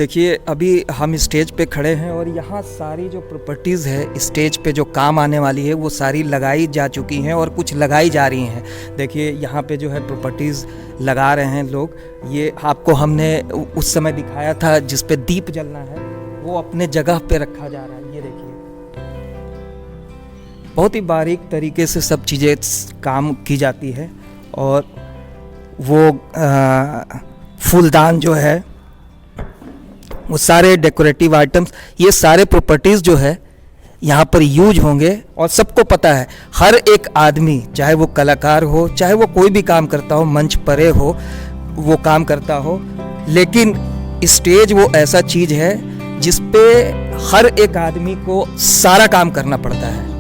देखिए अभी हम स्टेज पे खड़े हैं और यहाँ सारी जो प्रॉपर्टीज़ है स्टेज पे जो काम आने वाली है वो सारी लगाई जा चुकी हैं और कुछ लगाई जा रही हैं। देखिए यहाँ पे जो है प्रॉपर्टीज़ लगा रहे हैं लोग। ये आपको हमने उस समय दिखाया था जिस पे दीप जलना है, वो अपने जगह पे रखा जा रहा है। ये देखिए बहुत ही बारीक तरीके से सब चीज़ें काम की जाती है। और वो फूलदान जो है, वो सारे डेकोरेटिव आइटम्स, ये सारे प्रॉपर्टीज़ जो है यहाँ पर यूज होंगे। और सबको पता है, हर एक आदमी, चाहे वो कलाकार हो, चाहे वो कोई भी काम करता हो, मंच परे हो, वो काम करता हो, लेकिन स्टेज वो ऐसा चीज़ है जिस पे हर एक आदमी को सारा काम करना पड़ता है।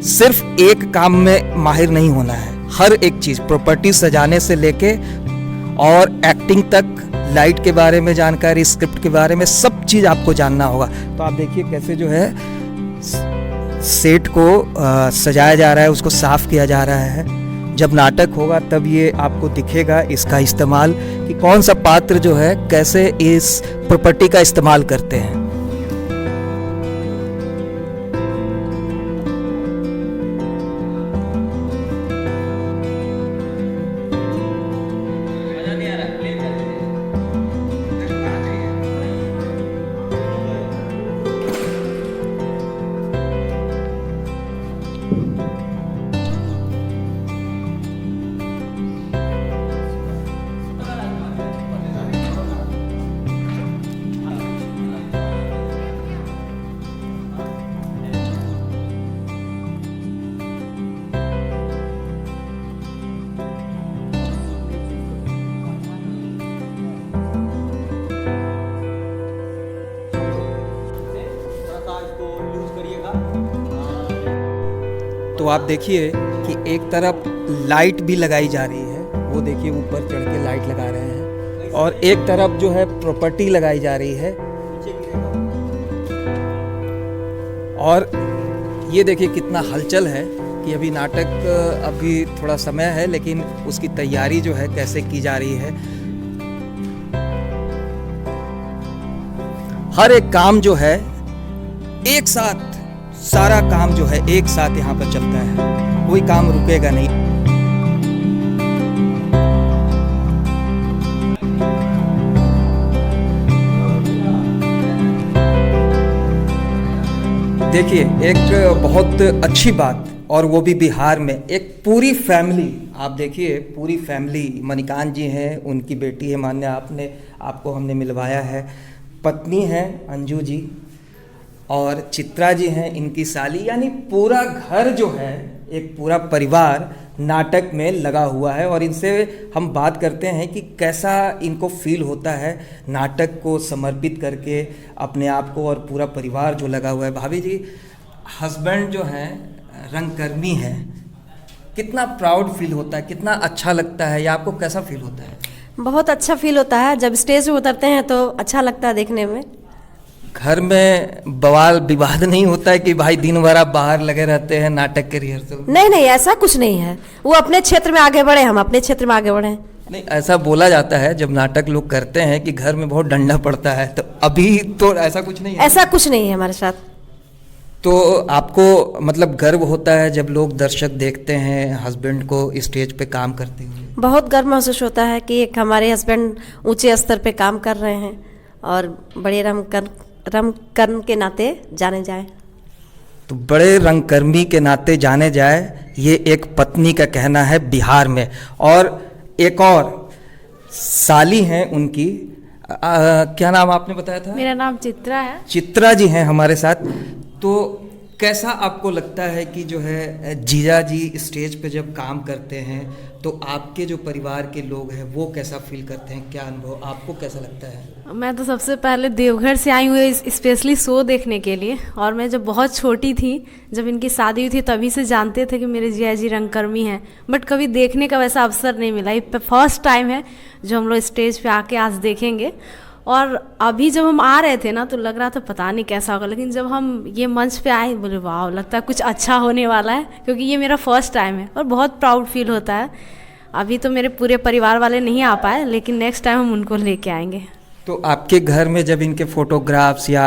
सिर्फ एक काम में माहिर नहीं होना है। हर एक चीज़, प्रॉपर्टी सजाने से लेके और एक्टिंग तक, लाइट के बारे में जानकारी, स्क्रिप्ट के बारे में, सब चीज़ आपको जानना होगा। तो आप देखिए कैसे जो है सेट को सजाया जा रहा है, उसको साफ किया जा रहा है। जब नाटक होगा तब ये आपको दिखेगा इसका इस्तेमाल, कि कौन सा पात्र जो है कैसे इस प्रॉपर्टी का इस्तेमाल करते हैं। तो आप देखिए कि एक तरफ लाइट भी लगाई जा रही है, वो देखिए ऊपर चढ़ के लाइट लगा रहे हैं, और एक तरफ जो है प्रॉपर्टी लगाई जा रही है। और ये देखिए कितना हलचल है कि अभी नाटक, अभी थोड़ा समय है, लेकिन उसकी तैयारी जो है कैसे की जा रही है। हर एक काम जो है एक साथ, सारा काम जो है एक साथ यहाँ पर चलता है, कोई काम रुकेगा नहीं। देखिए एक बहुत अच्छी बात, और वो भी बिहार में, एक पूरी फैमिली, आप देखिए पूरी फैमिली, मणिकांत जी हैं, उनकी बेटी है मान्या, आपको हमने मिलवाया है, पत्नी है अंजू जी, और चित्रा जी हैं इनकी साली, यानी पूरा घर जो है, एक पूरा परिवार नाटक में लगा हुआ है। और इनसे हम बात करते हैं कि कैसा इनको फील होता है नाटक को समर्पित करके अपने आप को, और पूरा परिवार जो लगा हुआ है। भाभी जी, हस्बैंड जो हैं रंगकर्मी हैं, कितना प्राउड फील होता है, कितना अच्छा लगता है, या आपको कैसा फील होता है? बहुत अच्छा फील होता है। जब स्टेज पे उतरते हैं तो अच्छा लगता है देखने में। घर में बवाल विवाद नहीं होता है कि भाई दिन भर आप बाहर लगे रहते हैं नाटक के रिहर्सल? नहीं नहीं, ऐसा कुछ नहीं है। वो अपने क्षेत्र में आगे बढ़े, हम अपने क्षेत्र में आगे बढ़े। नहीं, ऐसा बोला जाता है जब नाटक लोग करते हैं कि घर में बहुत डंडा पड़ता है, तो अभी तो ऐसा कुछ नहीं है? ऐसा कुछ नहीं है हमारे साथ। तो आपको मतलब गर्व होता है जब लोग दर्शक देखते हैं हस्बैंड को स्टेज पे काम करते हुए? बहुत गर्व महसूस होता है कि एक हमारे हस्बैंड ऊंचे स्तर पे काम कर रहे हैं और बड़े रंगकर्म के नाते जाने जाए। तो बड़े रंगकर्मी के नाते जाने जाए, ये एक पत्नी का कहना है बिहार में। और एक और साली हैं उनकी, क्या नाम आपने बताया था? मेरा नाम चित्रा है। चित्रा जी हैं हमारे साथ। तो कैसा आपको लगता है कि जो है जीजा जी स्टेज पे जब काम करते हैं तो आपके जो परिवार के लोग हैं वो कैसा फील करते हैं? क्या अनुभव, आपको कैसा लगता है? मैं तो सबसे पहले देवघर से आई हूँ स्पेशली शो देखने के लिए। और मैं जब बहुत छोटी थी, जब इनकी शादी हुई थी, तभी से जानते थे कि मेरे जिया जी रंगकर्मी हैं, बट कभी देखने का वैसा अवसर नहीं मिला। ये फर्स्ट टाइम है जो हम लोग स्टेज पे आके आज देखेंगे। और अभी जब हम आ रहे थे ना तो लग रहा था पता नहीं कैसा होगा, लेकिन जब हम ये मंच पे आए बोले वाह, लगता है कुछ अच्छा होने वाला है, क्योंकि ये मेरा फर्स्ट टाइम है और बहुत प्राउड फील होता है। अभी तो मेरे पूरे परिवार वाले नहीं आ पाए, लेकिन नेक्स्ट टाइम हम उनको लेके आएंगे। तो आपके घर में जब इनके फोटोग्राफ्स या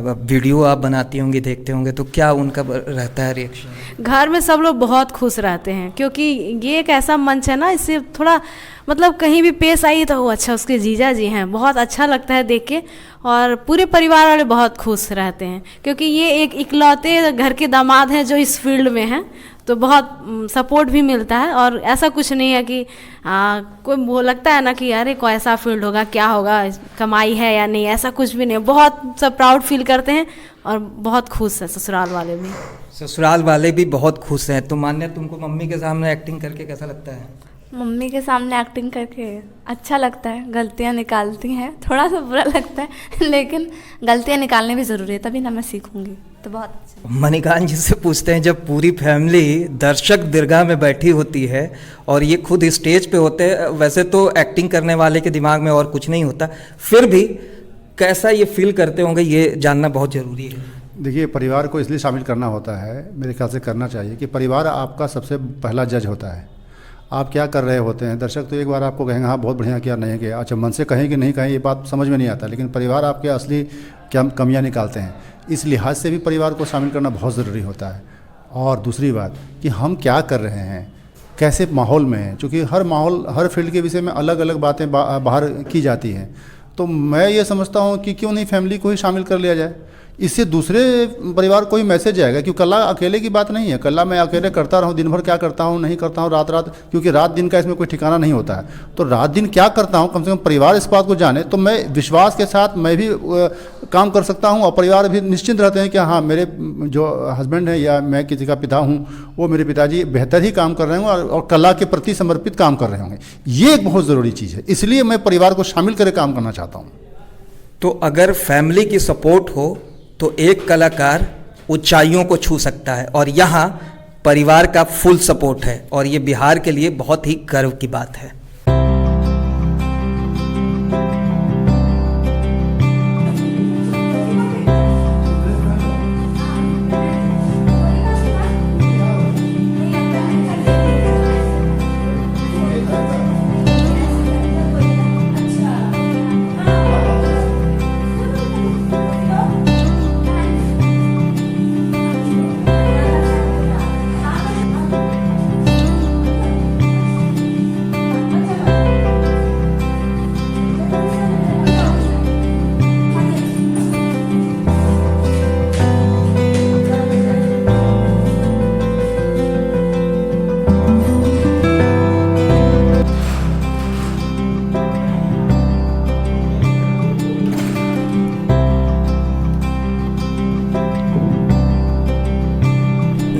वीडियो आप बनाती होंगी, देखते होंगे, तो क्या उनका रहता है रिएक्शन? घर में सब लोग बहुत खुश रहते हैं, क्योंकि ये एक ऐसा मंच है ना, इससे थोड़ा मतलब कहीं भी पेश आई तो अच्छा उसके जीजा जी हैं, बहुत अच्छा लगता है देख के। और पूरे परिवार वाले बहुत खुश रहते हैं, क्योंकि ये एक इकलौते घर के दामाद हैं जो इस फील्ड में हैं, तो बहुत सपोर्ट भी मिलता है। और ऐसा कुछ नहीं है कि कोई वो लगता है ना कि अरे कोई ऐसा फील्ड होगा, क्या होगा, कमाई है या नहीं, ऐसा कुछ भी नहीं। बहुत सब प्राउड फील करते हैं और बहुत खुश है ससुराल वाले भी। ससुराल वाले भी बहुत खुश हैं। तो मान्या, तुमको मम्मी के सामने एक्टिंग करके कैसा लगता है? मम्मी के सामने एक्टिंग करके अच्छा लगता है। गलतियाँ निकालती हैं, थोड़ा सा बुरा लगता है, लेकिन गलतियाँ निकालनी भी ज़रूरी है, तभी ना मैं सीखूंगी। तो बहुत अच्छा। मणिकांत जी से पूछते हैं, जब पूरी फैमिली दर्शक दीर्घा में बैठी होती है और ये खुद स्टेज पे होते हैं, वैसे तो एक्टिंग करने वाले के दिमाग में और कुछ नहीं होता, फिर भी कैसा ये फील करते होंगे, ये जानना बहुत ज़रूरी है। देखिए, परिवार को इसलिए शामिल करना होता है, मेरे ख्याल से करना चाहिए, कि परिवार आपका सबसे पहला जज होता है। आप क्या कर रहे होते हैं, दर्शक तो एक बार आपको कहेंगे हाँ बहुत बढ़िया किया, नहीं किया, अच्छा मन से कहें कि नहीं कहें ये बात समझ में नहीं आता, लेकिन परिवार आपके असली क्या कमियां निकालते हैं। इस लिहाज से भी परिवार को शामिल करना बहुत ज़रूरी होता है। और दूसरी बात कि हम क्या कर रहे हैं, कैसे माहौल में हैं, चूँकि हर माहौल, हर फील्ड के विषय में अलग अलग बातें बाहर की जाती हैं। तो मैं ये समझता हूँ कि क्यों नहीं फैमिली को ही शामिल कर लिया जाए, इससे दूसरे परिवार को ही मैसेज आएगा। क्योंकि कला अकेले की बात नहीं है, कला मैं अकेले करता रहूँ, दिन भर क्या करता हूँ नहीं करता हूँ, रात, क्योंकि रात दिन का इसमें कोई ठिकाना नहीं होता है। तो रात दिन क्या करता हूँ, कम से कम परिवार इस बात को जाने, तो मैं विश्वास के साथ मैं भी काम कर सकता हूँ, और परिवार भी निश्चिंत रहते हैं कि हाँ मेरे जो हस्बैंड है या मैं किसी का पिता हूँ, वो मेरे पिताजी बेहतर ही काम कर रहे होंगे और कला के प्रति समर्पित काम कर रहे होंगे। ये एक बहुत ज़रूरी चीज़ है, इसलिए मैं परिवार को शामिल करके काम करना चाहता हूँ। तो अगर फैमिली की सपोर्ट हो तो एक कलाकार ऊंचाइयों को छू सकता है, और यहाँ परिवार का फुल सपोर्ट है, और ये बिहार के लिए बहुत ही गर्व की बात है।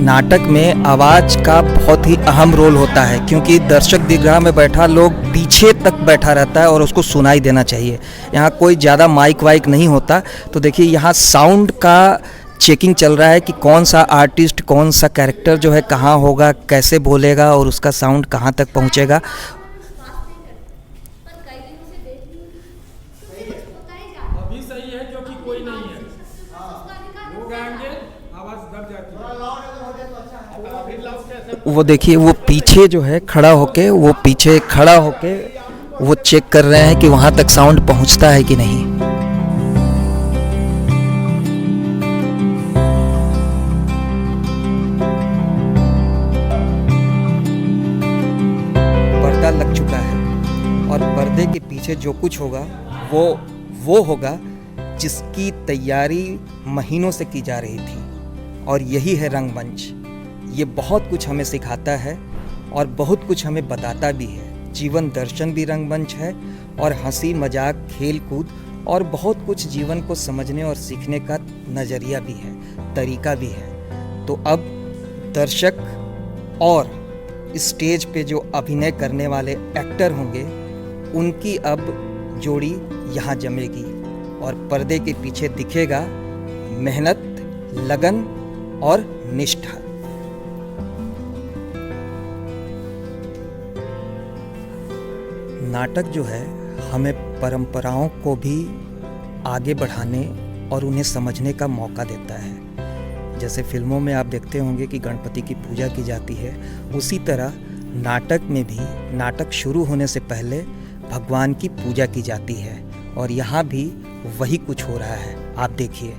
नाटक में आवाज़ का बहुत ही अहम रोल होता है, क्योंकि दर्शक दीर्घा में बैठा लोग पीछे तक बैठा रहता है और उसको सुनाई देना चाहिए। यहाँ कोई ज़्यादा माइक वाइक नहीं होता। तो देखिए, यहाँ साउंड का चेकिंग चल रहा है कि कौन सा आर्टिस्ट, कौन सा कैरेक्टर जो है कहाँ होगा, कैसे बोलेगा और उसका साउंड कहाँ तक पहुँचेगा। अभी सही है क्योंकि कोई नहीं है, लोग आएंगे आवाज दब जाती है। वो देखिए, वो पीछे जो है खड़ा होके, वो चेक कर रहे हैं कि वहाँ तक साउंड पहुँचता है कि नहीं। पर्दा लग चुका है और पर्दे के पीछे जो कुछ होगा वो होगा जिसकी तैयारी महीनों से की जा रही थी, और यही है रंगमंच। ये बहुत कुछ हमें सिखाता है और बहुत कुछ हमें बताता भी है। जीवन दर्शन भी रंगमंच है, और हंसी मजाक, खेल कूद और बहुत कुछ जीवन को समझने और सीखने का नज़रिया भी है, तरीका भी है। तो अब दर्शक और स्टेज पे जो अभिनय करने वाले एक्टर होंगे, उनकी अब जोड़ी यहाँ जमेगी, और पर्दे के पीछे दिखेगा मेहनत, लगन और निष्ठा। नाटक जो है हमें परंपराओं को भी आगे बढ़ाने और उन्हें समझने का मौका देता है। जैसे फिल्मों में आप देखते होंगे कि गणपति की पूजा की जाती है, उसी तरह नाटक में भी नाटक शुरू होने से पहले भगवान की पूजा की जाती है, और यहाँ भी वही कुछ हो रहा है। आप देखिए।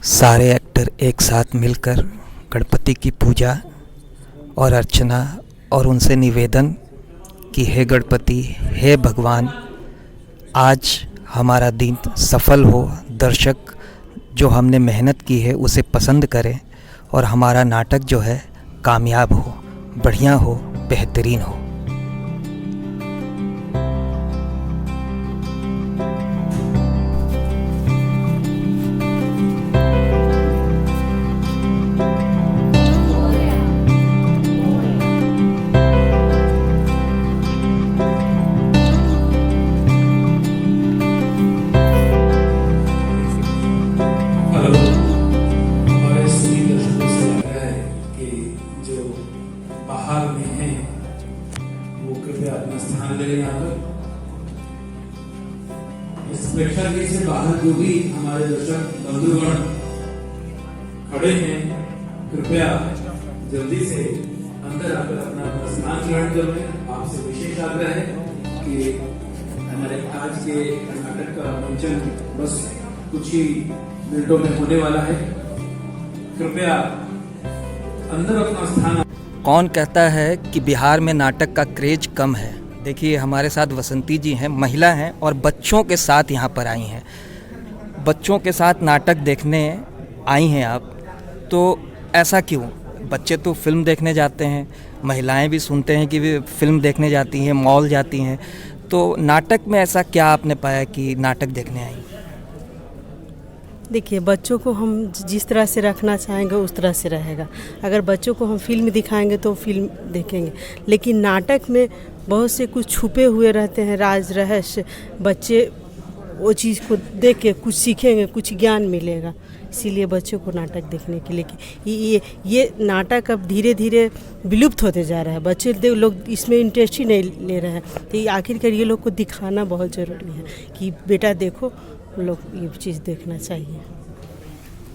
सारे एक्टर एक साथ मिलकर गणपति की पूजा और अर्चना और उनसे निवेदन कि हे गणपति, हे भगवान, आज हमारा दिन सफल हो, दर्शक जो हमने मेहनत की है उसे पसंद करें और हमारा नाटक जो है कामयाब हो, बढ़िया हो, बेहतरीन हो। इस प्रेक्षागृह से बाहर जो भी हमारे दर्शक बंधुगण खड़े हैं, कृपया जल्दी से अंदर आकर अपना स्थान ग्रहण करें। आपसे विशेष आग्रह है कि हमारे आज के नाटक का मंचन बस कुछ ही मिनटों में होने वाला है। कृपया अंदर अपना स्थान। कौन कहता है कि बिहार में नाटक का क्रेज कम है? देखिए, हमारे साथ वसंती जी हैं, महिला हैं और बच्चों के साथ यहाँ पर आई हैं। बच्चों के साथ नाटक देखने आई हैं आप, तो ऐसा क्यों? बच्चे तो फिल्म देखने जाते हैं, महिलाएं भी सुनते हैं कि वे फिल्म देखने जाती हैं, मॉल जाती हैं, तो नाटक में ऐसा क्या आपने पाया कि नाटक देखने आई? देखिए, बच्चों को हम जिस तरह से रखना चाहेंगे उस तरह से रहेगा। अगर बच्चों को हम फिल्म दिखाएंगे तो फिल्म देखेंगे, लेकिन नाटक में बहुत से कुछ छुपे हुए रहते हैं, राज रहस्य। बच्चे वो चीज़ को देख के कुछ सीखेंगे, कुछ ज्ञान मिलेगा। इसीलिए बच्चों को नाटक देखने के लिए ये नाटक अब धीरे धीरे विलुप्त होते जा रहा है। बच्चे लोग इसमें इंटरेस्ट ही नहीं ले रहे हैं, तो आखिरकार ये लोग को दिखाना बहुत ज़रूरी है कि बेटा देखो, लोग ये चीज़ देखना चाहिए।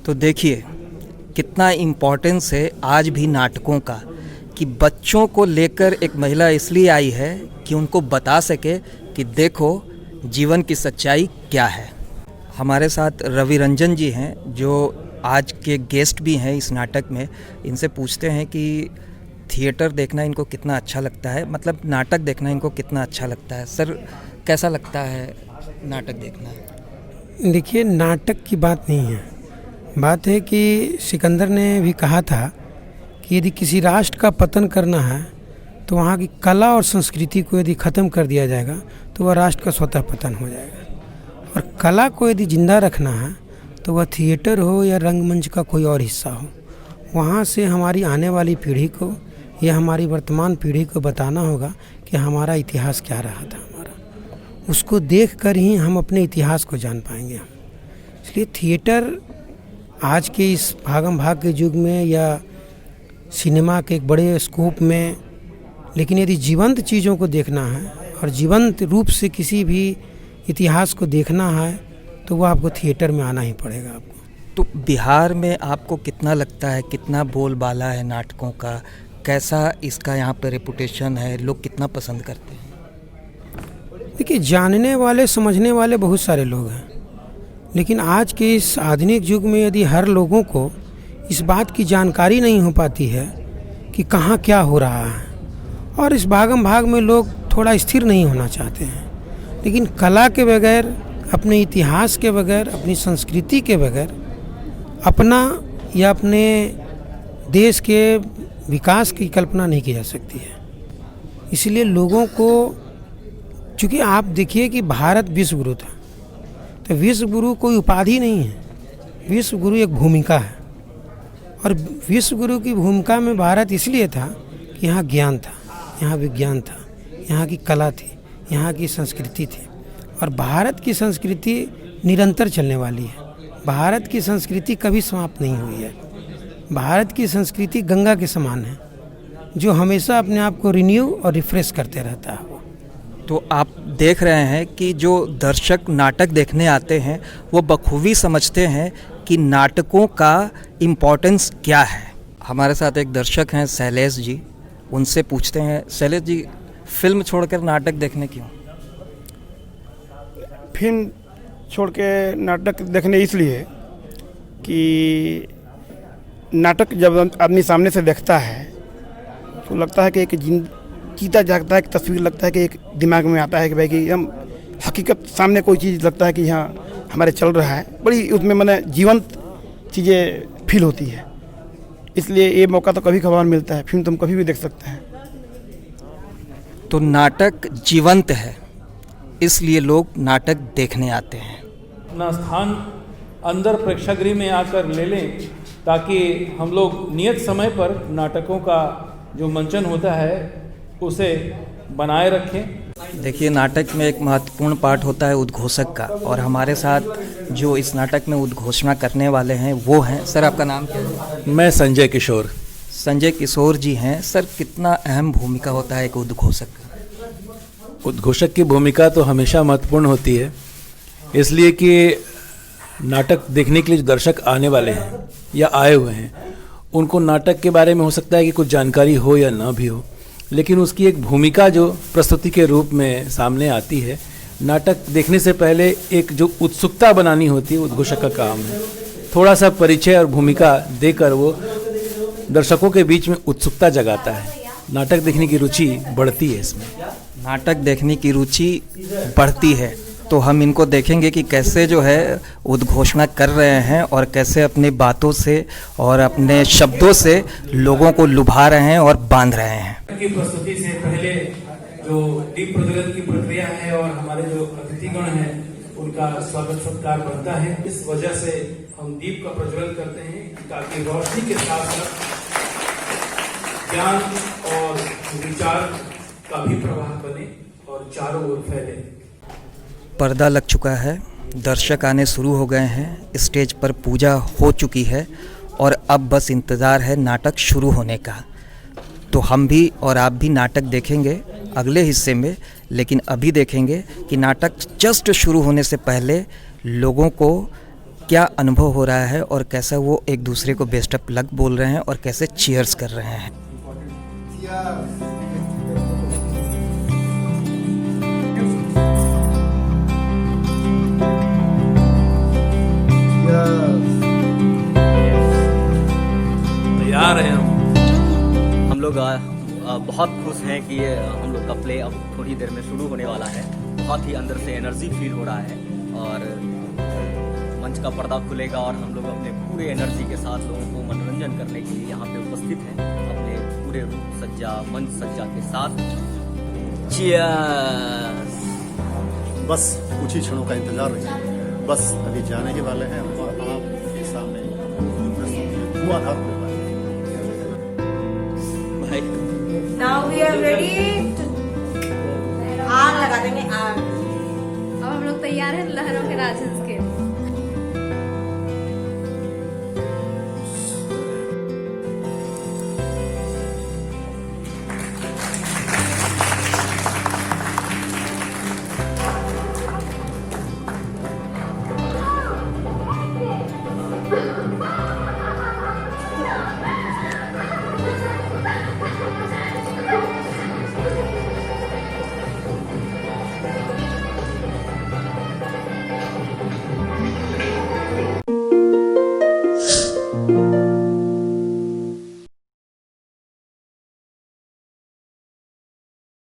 तो देखिए कितना इम्पोर्टेंस है आज भी नाटकों का, कि बच्चों को लेकर एक महिला इसलिए आई है कि उनको बता सके कि देखो जीवन की सच्चाई क्या है। हमारे साथ रवि रंजन जी हैं जो आज के गेस्ट भी हैं इस नाटक में। इनसे पूछते हैं कि थिएटर देखना इनको कितना अच्छा लगता है, मतलब नाटक देखना इनको कितना अच्छा लगता है। सर, कैसा लगता है नाटक देखना? देखिए, नाटक की बात नहीं है, बात है कि सिकंदर ने भी कहा था कि यदि किसी राष्ट्र का पतन करना है तो वहाँ की कला और संस्कृति को यदि ख़त्म कर दिया जाएगा तो वह राष्ट्र का स्वतः पतन हो जाएगा। और कला को यदि जिंदा रखना है तो वह थिएटर हो या रंगमंच का कोई और हिस्सा हो, वहाँ से हमारी आने वाली पीढ़ी को या हमारी वर्तमान पीढ़ी को बताना होगा कि हमारा इतिहास क्या रहा था। उसको देखकर ही हम अपने इतिहास को जान पाएंगे। इसलिए थिएटर आज के इस भागम भाग के युग में या सिनेमा के एक बड़े स्कोप में, लेकिन यदि जीवंत चीज़ों को देखना है और जीवंत रूप से किसी भी इतिहास को देखना है तो वो आपको थिएटर में आना ही पड़ेगा आपको। तो बिहार में आपको कितना लगता है, कितना बोलबाला है नाटकों का, कैसा इसका यहाँ पर रेपुटेशन है, लोग कितना पसंद करते हैं? देखिए, जानने वाले समझने वाले बहुत सारे लोग हैं, लेकिन आज के इस आधुनिक युग में यदि हर लोगों को इस बात की जानकारी नहीं हो पाती है कि कहाँ क्या हो रहा है, और इस भागम भाग में लोग थोड़ा स्थिर नहीं होना चाहते हैं, लेकिन कला के बगैर, अपने इतिहास के बगैर, अपनी संस्कृति के बगैर अपना या अपने देश के विकास की कल्पना नहीं की जा सकती है। इसलिए लोगों को, चूँकि आप देखिए कि भारत विश्व गुरु था, तो विश्व गुरु कोई उपाधि नहीं है, विश्व गुरु एक भूमिका है। और विश्वगुरु की भूमिका में भारत इसलिए था कि यहाँ ज्ञान था, यहाँ विज्ञान था, यहाँ की कला थी, यहाँ की संस्कृति थी। और भारत की संस्कृति निरंतर चलने वाली है। भारत की संस्कृति कभी समाप्त नहीं हुई है। भारत की संस्कृति गंगा के समान है, जो हमेशा अपने आप को रिन्यू और रिफ्रेश करते रहता है। तो आप देख रहे हैं कि जो दर्शक नाटक देखने आते हैं वो बखूबी समझते हैं कि नाटकों का इम्पोर्टेंस क्या है। हमारे साथ एक दर्शक हैं शैलेश जी, उनसे पूछते हैं। शैलेश जी, फिल्म छोड़कर नाटक देखने क्यों? फिल्म छोड़ के नाटक देखने इसलिए कि नाटक जब आदमी सामने से देखता है तो लगता है कि एक जीता जागता है, एक तस्वीर लगता है कि एक दिमाग में आता है कि भाई कि हम हकीकत सामने कोई चीज़ लगता है कि यहाँ हमारे चल रहा है, बड़ी उसमें मैंने जीवंत चीज़ें फील होती है। इसलिए ये मौका तो कभी कभार मिलता है, फिल्म तो हम कभी भी देख सकते हैं। तो नाटक जीवंत है, इसलिए लोग नाटक देखने आते हैं। अपना स्थान अंदर प्रेक्षागृह में आकर ले लें, ताकि हम लोग नियत समय पर नाटकों का जो मंचन होता है उसे बनाए रखें। देखिए, नाटक में एक महत्वपूर्ण पार्ट होता है उद्घोषक का, और हमारे साथ जो इस नाटक में उद्घोषणा करने वाले हैं वो हैं। सर, आपका नाम क्या है? मैं संजय किशोर। संजय किशोर जी हैं। सर, कितना अहम भूमिका होता है एक उद्घोषक का? उद्घोषक की भूमिका तो हमेशा महत्वपूर्ण होती है, इसलिए कि नाटक देखने के लिए जो दर्शक आने वाले हैं या आए हुए हैं, उनको नाटक के बारे में हो सकता है कि कुछ जानकारी हो या ना भी हो, लेकिन उसकी एक भूमिका जो प्रस्तुति के रूप में सामने आती है। नाटक देखने से पहले एक जो उत्सुकता बनानी होती है, उद्घोषक का काम है। थोड़ा सा परिचय और भूमिका देकर वो दर्शकों के बीच में उत्सुकता जगाता है। नाटक देखने की रुचि बढ़ती है इसमें। नाटक देखने की रुचि बढ़ती है, तो हम इनको देखेंगे कि कैसे जो है उद्घोषणा कर रहे हैं और कैसे अपनी बातों से और अपने शब्दों से लोगों को लुभा रहे हैं और बांध रहे हैं। की प्रस्तुति से पहले जो दीप प्रज्वलन की प्रक्रिया है और हमारे जो अतिथिगण हैं उनका स्वागत सत्कार बनता है। इस वजह से हम दीप का प्रज्वलन करते हैं ताकि रोशनी के साथ साथ ज्ञान और विचार का भी प्रवाह बने और चारों ओर फैले। पर्दा लग चुका है, दर्शक आने शुरू हो गए हैं, स्टेज पर पूजा हो चुकी है और अब बस इंतज़ार है नाटक शुरू होने का। तो हम भी और आप भी नाटक देखेंगे अगले हिस्से में, लेकिन अभी देखेंगे कि नाटक जस्ट शुरू होने से पहले लोगों को क्या अनुभव हो रहा है और कैसा वो एक दूसरे को बेस्ट ऑफ लक बोल रहे हैं और कैसे चीयर्स कर रहे हैं। तैयार हैं हम लोग बहुत खुश हैं कि हम लोग का प्ले अब थोड़ी देर में शुरू होने वाला है। बहुत ही अंदर से एनर्जी फील हो रहा है और मंच का पर्दा खुलेगा और हम लोग अपने पूरे एनर्जी के साथ लोगों को मनोरंजन करने के लिए यहाँ पे उपस्थित हैं, अपने पूरे रूप सज्जा मंच सज्जा के साथ। चीयर्स। बस कुछ ही क्षणों का इंतजार रखिए, बस अभी जाने ही वाले हैं और आपके सामने धुआंधार होने वाले हैं। Now we are ready to आग लगा देंगे आग। अब हम लोग तैयार हैं लहरों के राजहंस के।